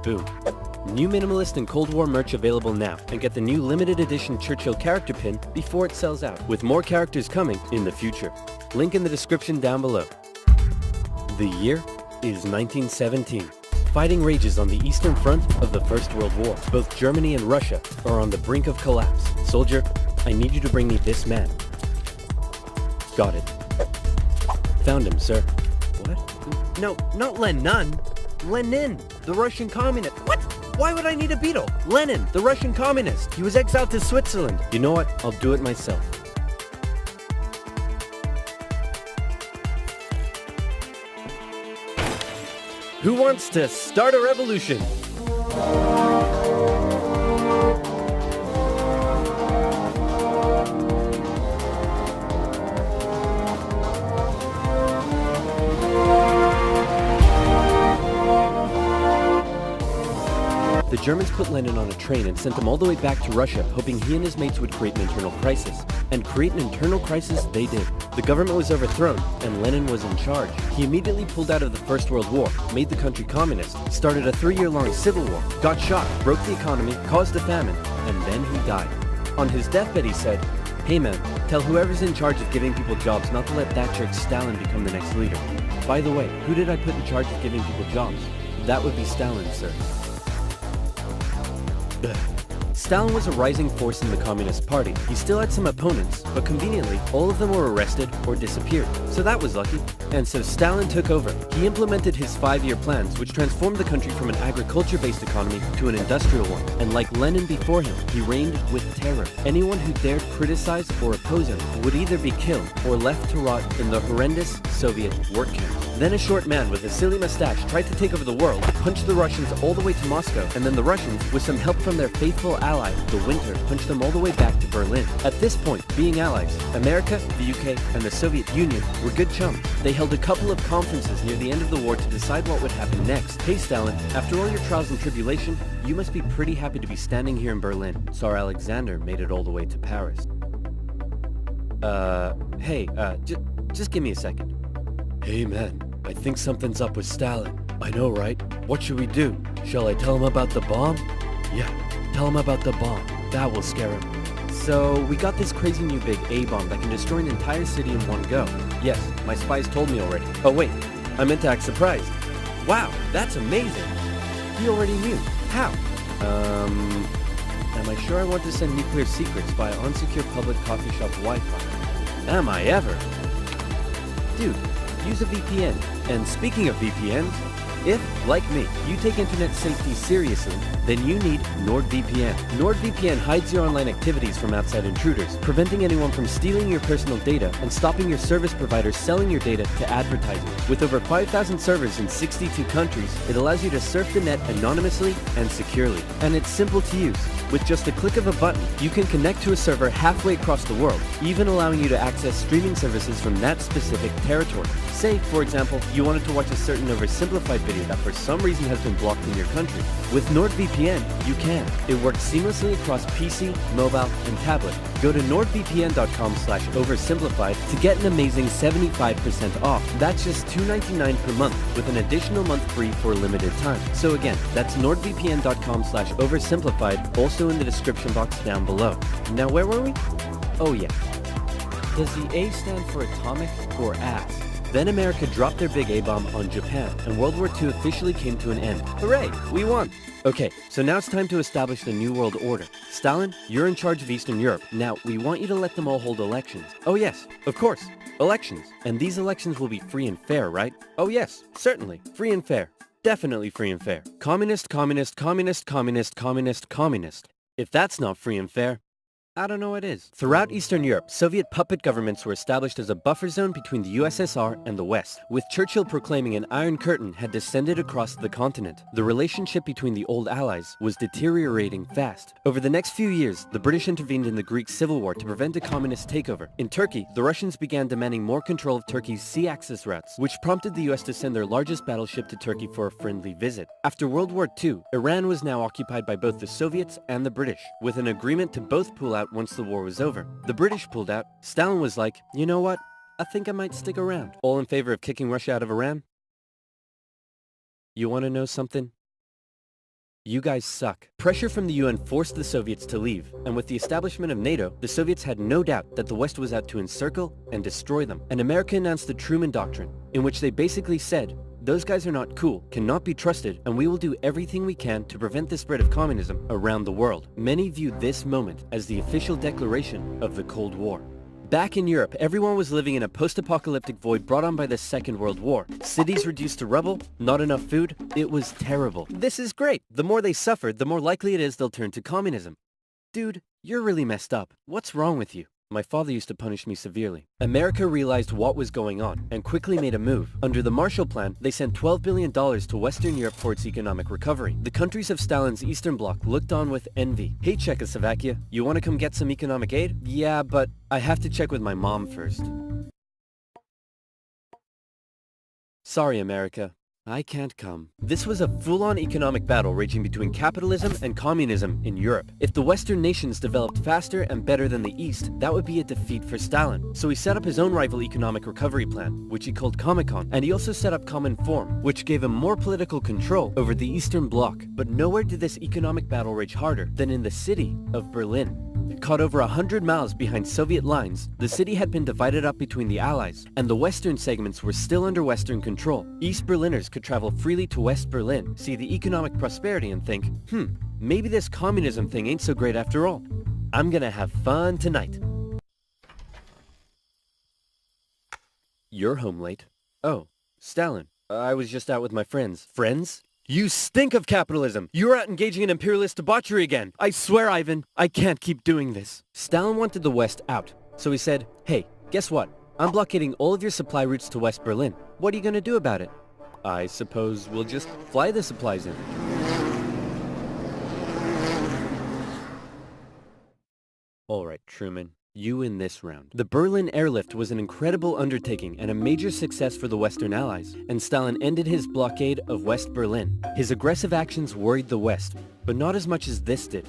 Boom. New Minimalist and Cold War merch available now, and get the new limited edition Churchill character pin before it sells out, with more characters coming in the future. Link in the description down below. The year is 1917. Fighting rages on the Eastern Front of the First World War. Both Germany and Russia are on the brink of collapse. Soldier, I need you to bring me this man. Got it. Found him, sir. What? No, not Lenin. Lenin, the Russian communist. What? Why would I need a beetle? Lenin, the Russian communist. He was exiled to Switzerland. You know what? I'll do it myself. Who wants to start a revolution? The Germans put Lenin on a train and sent him all the way back to Russia, hoping he and his mates would create an internal crisis. And create an internal crisis they did. The government was overthrown, and Lenin was in charge. He immediately pulled out of the First World War, made the country communist, started a 3-year-long civil war, got shot, broke the economy, caused a famine, and then he died. On his deathbed he said, "Hey man, tell whoever's in charge of giving people jobs not to let that jerk Stalin become the next leader." By the way, who did I put in charge of giving people jobs? That would be Stalin, sir. Stalin was a rising force in the Communist Party. He still had some opponents, but conveniently, all of them were arrested or disappeared. So that was lucky. And so Stalin took over. He implemented his 5-year plans, which transformed the country from an agriculture-based economy to an industrial one. And like Lenin before him, he reigned with terror. Anyone who dared criticize or oppose him would either be killed or left to rot in the horrendous Soviet work camps. Then a short man with a silly mustache tried to take over the world, punched the Russians all the way to Moscow, and then the Russians, with some help from their faithful ally, the Winter, punched them all the way back to Berlin. At this point, being allies, America, the UK, and the Soviet Union were good chums. They held a couple of conferences near the end of the war to decide what would happen next. Hey Stalin, after all your trials and tribulation, you must be pretty happy to be standing here in Berlin. Tsar Alexander made it all the way to Paris. Just give me a second. Hey man, I think something's up with Stalin. I know, right? What should we do? Shall I tell him about the bomb? Yeah, tell him about the bomb. That will scare him. So, we got this crazy new big A-bomb that can destroy an entire city in one go. Yes, my spies told me already. Oh wait, I meant to act surprised. Wow, that's amazing. He already knew. How? Am I sure I want to send nuclear secrets via unsecure public coffee shop Wi-Fi? Am I ever? Dude, use a VPN. And speaking of VPNs, if, like me, you take internet safety seriously, then you need NordVPN. NordVPN hides your online activities from outside intruders, preventing anyone from stealing your personal data and stopping your service providers selling your data to advertisers. With over 5,000 servers in 62 countries, it allows you to surf the net anonymously and securely. And it's simple to use. With just a click of a button, you can connect to a server halfway across the world, even allowing you to access streaming services from that specific territory. Say, for example, you wanted to watch a certain OverSimplified video that for some reason has been blocked in your country. With NordVPN, you can. It works seamlessly across PC, mobile, and tablet. Go to nordvpn.com/oversimplified to get an amazing 75% off. That's just $2.99 per month, with an additional month free for a limited time. So again, that's nordvpn.com/oversimplified, also in the description box down below. Now where were we? Oh yeah. Does the A stand for atomic or ass? Then America dropped their big A-bomb on Japan, and World War II officially came to an end. Hooray, we won! Okay, so now it's time to establish the New World Order. Stalin, you're in charge of Eastern Europe. Now, we want you to let them all hold elections. Oh yes, of course, elections. And these elections will be free and fair, right? Oh yes, certainly, free and fair. Definitely free and fair. Communist, communist, communist, communist, communist, communist. If that's not free and fair, I don't know what is. Throughout Eastern Europe, Soviet puppet governments were established as a buffer zone between the USSR and the West, with Churchill proclaiming an Iron Curtain had descended across the continent. The relationship between the old allies was deteriorating fast. Over the next few years, the British intervened in the Greek Civil War to prevent a communist takeover. In Turkey, the Russians began demanding more control of Turkey's sea access routes, which prompted the US to send their largest battleship to Turkey for a friendly visit. After World War II, Iran was now occupied by both the Soviets and the British, with an agreement to both pull out once the war was over. The British pulled out. Stalin was like, you know what? I think I might stick around. All in favor of kicking Russia out of Iran? You want to know something? You guys suck. Pressure from the UN forced the Soviets to leave, and with the establishment of NATO, the Soviets had no doubt that the West was out to encircle and destroy them. And America announced the Truman Doctrine, in which they basically said, those guys are not cool, cannot be trusted, and we will do everything we can to prevent the spread of communism around the world. Many viewed this moment as the official declaration of the Cold War. Back in Europe, everyone was living in a post-apocalyptic void brought on by the Second World War. Cities reduced to rubble, not enough food. It was terrible. This is great. The more they suffered, the more likely it is they'll turn to communism. Dude, you're really messed up. What's wrong with you? My father used to punish me severely. America realized what was going on and quickly made a move. Under the Marshall Plan, they sent $12 billion to Western Europe for its economic recovery. The countries of Stalin's Eastern Bloc looked on with envy. Hey Czechoslovakia, you want to come get some economic aid? Yeah, but I have to check with my mom first. Sorry, America. I can't come. This was a full-on economic battle raging between capitalism and communism in Europe. If the Western nations developed faster and better than the East, that would be a defeat for Stalin. So he set up his own rival economic recovery plan, which he called Comecon, and he also set up Cominform, which gave him more political control over the Eastern Bloc. But nowhere did this economic battle rage harder than in the city of Berlin. Caught over 100 miles behind Soviet lines, the city had been divided up between the Allies, and the western segments were still under Western control. East Berliners could travel freely to West Berlin, see the economic prosperity and think, maybe this communism thing ain't so great after all. I'm gonna have fun tonight. You're home late. Oh, Stalin. I was just out with my friends. Friends? You stink of capitalism! You're out engaging in imperialist debauchery again! I swear, Ivan, I can't keep doing this. Stalin wanted the West out, so he said, hey, guess what? I'm blockading all of your supply routes to West Berlin. What are you gonna do about it? I suppose we'll just fly the supplies in. Alright, Truman. You win this round. The Berlin airlift was an incredible undertaking and a major success for the Western Allies, and Stalin ended his blockade of West Berlin. His aggressive actions worried the West, but not as much as this did.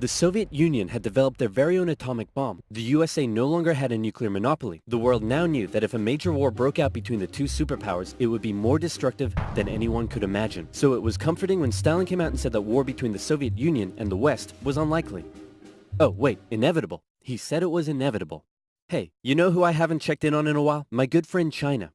The Soviet Union had developed their very own atomic bomb. The USA no longer had a nuclear monopoly. The world now knew that if a major war broke out between the two superpowers, it would be more destructive than anyone could imagine. So it was comforting when Stalin came out and said that war between the Soviet Union and the West was unlikely. Oh, wait, inevitable. He said it was inevitable. Hey, you know who I haven't checked in on in a while? My good friend China.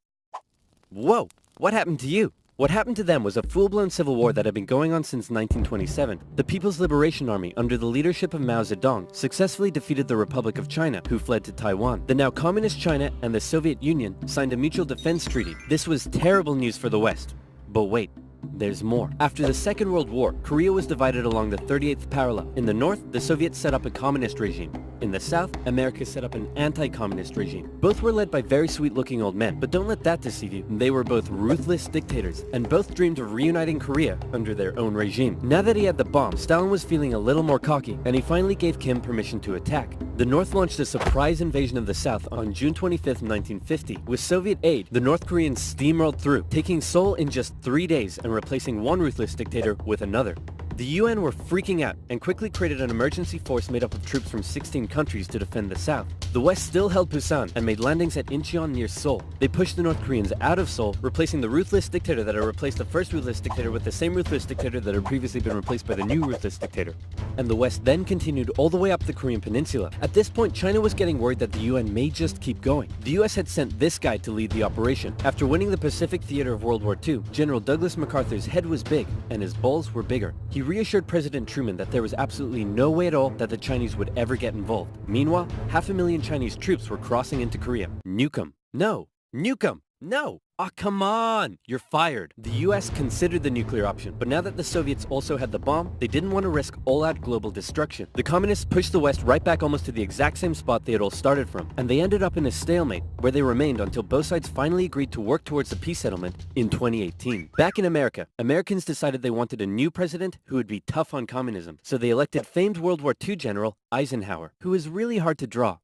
Whoa, what happened to you? What happened to them was a full-blown civil war that had been going on since 1927. The People's Liberation Army, under the leadership of Mao Zedong, successfully defeated the Republic of China, who fled to Taiwan. The now communist China and the Soviet Union signed a mutual defense treaty. This was terrible news for the West. But wait. There's more. After the Second World War, Korea was divided along the 38th parallel. In the north, the Soviets set up a communist regime. In the south, America set up an anti-communist regime. Both were led by very sweet-looking old men, but don't let that deceive you. They were both ruthless dictators, and both dreamed of reuniting Korea under their own regime. Now that he had the bomb, Stalin was feeling a little more cocky, and he finally gave Kim permission to attack. The North launched a surprise invasion of the South on June 25, 1950. With Soviet aid, the North Koreans steamrolled through, taking Seoul in just 3 days and replacing one ruthless dictator with another. The UN were freaking out and quickly created an emergency force made up of troops from 16 countries to defend the South. The West still held Busan and made landings at Incheon near Seoul. They pushed the North Koreans out of Seoul, replacing the ruthless dictator that had replaced the first ruthless dictator with the same ruthless dictator that had previously been replaced by the new ruthless dictator. And the West then continued all the way up the Korean peninsula. At this point, China was getting worried that the UN may just keep going. The US had sent this guy to lead the operation. After winning the Pacific theater of World War II, General Douglas MacArthur's head was big and his balls were bigger. He reassured President Truman that there was absolutely no way at all that the Chinese would ever get involved. Meanwhile, 500,000 Chinese troops were crossing into Korea. Nuke 'em. No. Nuke 'em. No. Ah, come on! You're fired. The US considered the nuclear option, but now that the Soviets also had the bomb, they didn't want to risk all-out global destruction. The communists pushed the West right back almost to the exact same spot they had all started from, and they ended up in a stalemate, where they remained until both sides finally agreed to work towards a peace settlement in 2018. Back in America, Americans decided they wanted a new president who would be tough on communism, so they elected famed World War II General Eisenhower, who is really hard to draw.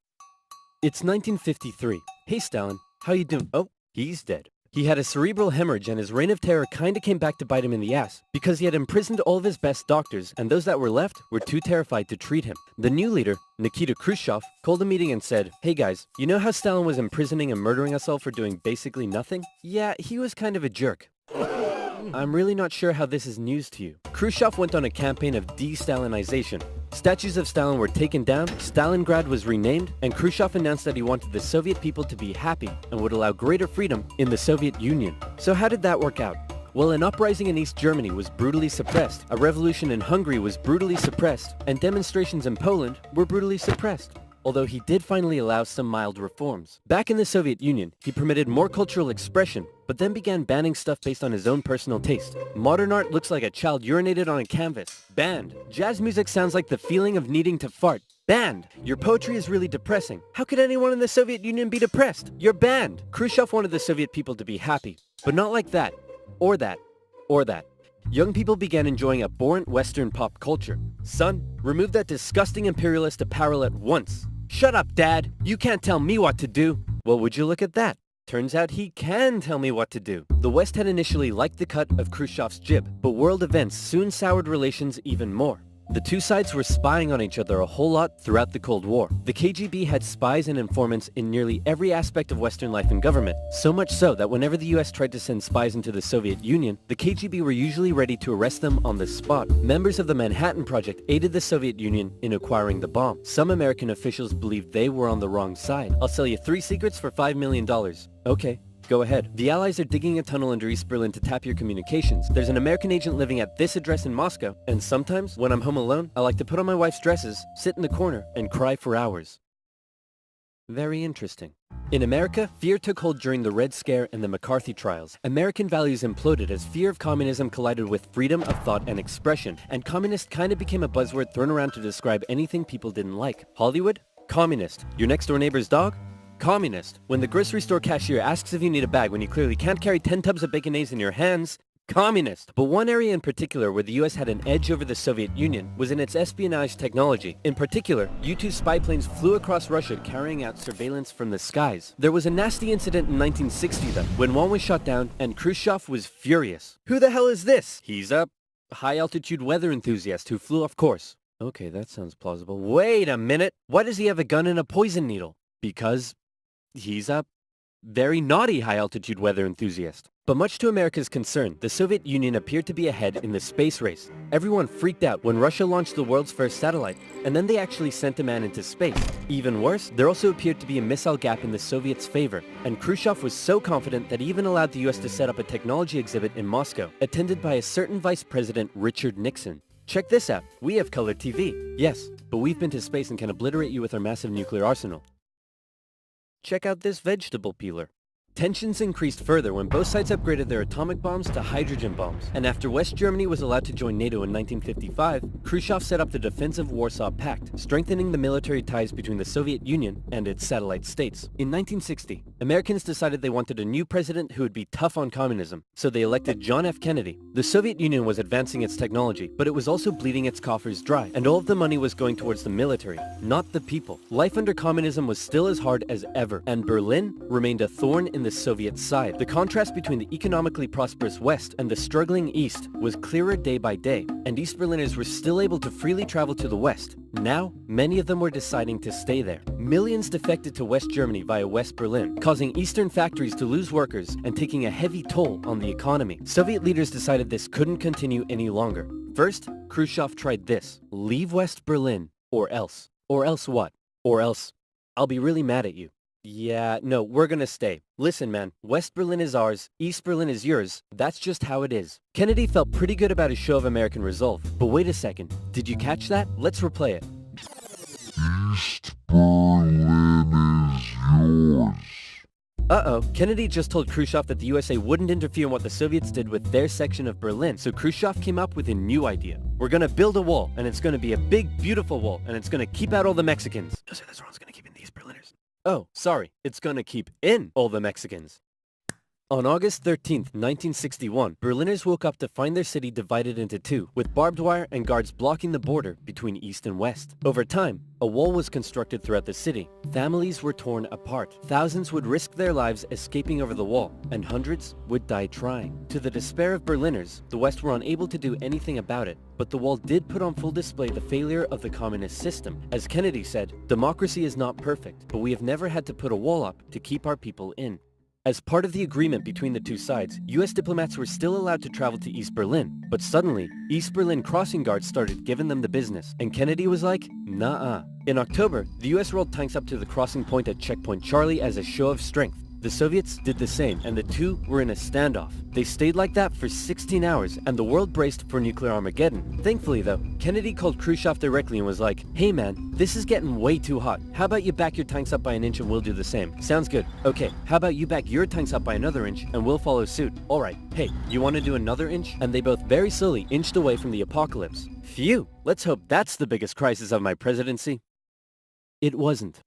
It's 1953. Hey Stalin, how you doing? Oh, he's dead. He had a cerebral hemorrhage and his reign of terror kinda came back to bite him in the ass, because he had imprisoned all of his best doctors, and those that were left were too terrified to treat him. The new leader, Nikita Khrushchev, called a meeting and said, hey guys, you know how Stalin was imprisoning and murdering us all for doing basically nothing? Yeah, he was kind of a jerk. I'm really not sure how this is news to you. Khrushchev went on a campaign of de-Stalinization. Statues of Stalin were taken down, Stalingrad was renamed, and Khrushchev announced that he wanted the Soviet people to be happy and would allow greater freedom in the Soviet Union. So how did that work out? Well, an uprising in East Germany was brutally suppressed, a revolution in Hungary was brutally suppressed, and demonstrations in Poland were brutally suppressed. Although he did finally allow some mild reforms. Back in the Soviet Union, he permitted more cultural expression, but then began banning stuff based on his own personal taste. Modern art looks like a child urinated on a canvas. Banned. Jazz music sounds like the feeling of needing to fart. Banned. Your poetry is really depressing. How could anyone in the Soviet Union be depressed? You're banned. Khrushchev wanted the Soviet people to be happy, but not like that, or that, or that. Young people began enjoying abhorrent Western pop culture. Son, remove that disgusting imperialist apparel at once. Shut up, Dad. You can't tell me what to do. Well, would you look at that? Turns out he can tell me what to do. The West had initially liked the cut of Khrushchev's jib, but world events soon soured relations even more. The two sides were spying on each other a whole lot throughout the Cold War. The KGB had spies and informants in nearly every aspect of Western life and government, so much so that whenever the US tried to send spies into the Soviet Union, the KGB were usually ready to arrest them on the spot. Members of the Manhattan Project aided the Soviet Union in acquiring the bomb. Some American officials believed they were on the wrong side. I'll sell you 3 secrets for $5 million. Okay. Go ahead. The Allies are digging a tunnel under East Berlin to tap your communications. There's an American agent living at this address in Moscow, and sometimes, when I'm home alone, I like to put on my wife's dresses, sit in the corner, and cry for hours. Very interesting. In America, fear took hold during the Red Scare and the McCarthy trials. American values imploded as fear of communism collided with freedom of thought and expression, and communist kind of became a buzzword thrown around to describe anything people didn't like. Hollywood? Communist. Your next door neighbor's dog? Communist. When the grocery store cashier asks if you need a bag when you clearly can't carry 10 tubs of Baconaise in your hands, communist. But one area in particular where the US had an edge over the Soviet Union was in its espionage technology. In particular, U-2 spy planes flew across Russia carrying out surveillance from the skies. There was a nasty incident in 1960 though, when one was shot down and Khrushchev was furious. Who the hell is this? He's a high-altitude weather enthusiast who flew off course. Okay, that sounds plausible. Wait a minute. Why does he have a gun and a poison needle? Because he's a very naughty high-altitude weather enthusiast. But much to America's concern, the Soviet Union appeared to be ahead in the space race. Everyone freaked out when Russia launched the world's first satellite, and then they actually sent a man into space. Even worse, there also appeared to be a missile gap in the Soviets' favor, and Khrushchev was so confident that he even allowed the US to set up a technology exhibit in Moscow, attended by a certain Vice President Richard Nixon. Check this out. We have color TV. Yes, but we've been to space and can obliterate you with our massive nuclear arsenal. Check out this vegetable peeler. Tensions increased further when both sides upgraded their atomic bombs to hydrogen bombs, and after West Germany was allowed to join NATO in 1955, Khrushchev set up the Defensive Warsaw Pact, strengthening the military ties between the Soviet Union and its satellite states. In 1960, Americans decided they wanted a new president who would be tough on communism, so they elected John F. Kennedy. The Soviet Union was advancing its technology, but it was also bleeding its coffers dry, and all of the money was going towards the military, not the people. Life under communism was still as hard as ever, and Berlin remained a thorn in the Soviet side. The contrast between the economically prosperous West and the struggling East was clearer day by day, and East Berliners were still able to freely travel to the West. Now, many of them were deciding to stay there. Millions defected to West Germany via West Berlin, causing Eastern factories to lose workers and taking a heavy toll on the economy. Soviet leaders decided this couldn't continue any longer. First, Khrushchev tried this: leave West Berlin, or else. Or else what? Or else, I'll be really mad at you. Yeah, no, we're gonna stay. Listen, man, West Berlin is ours, East Berlin is yours. That's just how it is. Kennedy felt pretty good about his show of American resolve. But wait a second, did you catch that? Let's replay it. East Berlin is yours. Uh-oh, Kennedy just told Khrushchev that the USA wouldn't interfere in what the Soviets did with their section of Berlin, so Khrushchev came up with a new idea. We're gonna build a wall, and it's gonna be a big, beautiful wall, and it's gonna keep out all the Mexicans. No, sir, that's wrong. It's gonna keep in these Berliners. Oh, sorry, it's gonna keep in all the Mexicans. On August 13th, 1961, Berliners woke up to find their city divided into two, with barbed wire and guards blocking the border between East and West. Over time, a wall was constructed throughout the city. Families were torn apart. Thousands would risk their lives escaping over the wall, and hundreds would die trying. To the despair of Berliners, the West were unable to do anything about it. But the wall did put on full display the failure of the communist system. As Kennedy said, democracy is not perfect, but we have never had to put a wall up to keep our people in. As part of the agreement between the two sides, US diplomats were still allowed to travel to East Berlin. But suddenly, East Berlin crossing guards started giving them the business, and Kennedy was like, nah. In October, the US rolled tanks up to the crossing point at Checkpoint Charlie as a show of strength. The Soviets did the same, and the two were in a standoff. They stayed like that for 16 hours, and the world braced for nuclear Armageddon. Thankfully though, Kennedy called Khrushchev directly and was like, hey man, this is getting way too hot. How about you back your tanks up by an inch and we'll do the same? Sounds good. Okay, how about you back your tanks up by another inch and we'll follow suit? Alright, hey, you want to do another inch? And they both very slowly inched away from the apocalypse. Phew, let's hope that's the biggest crisis of my presidency. It wasn't.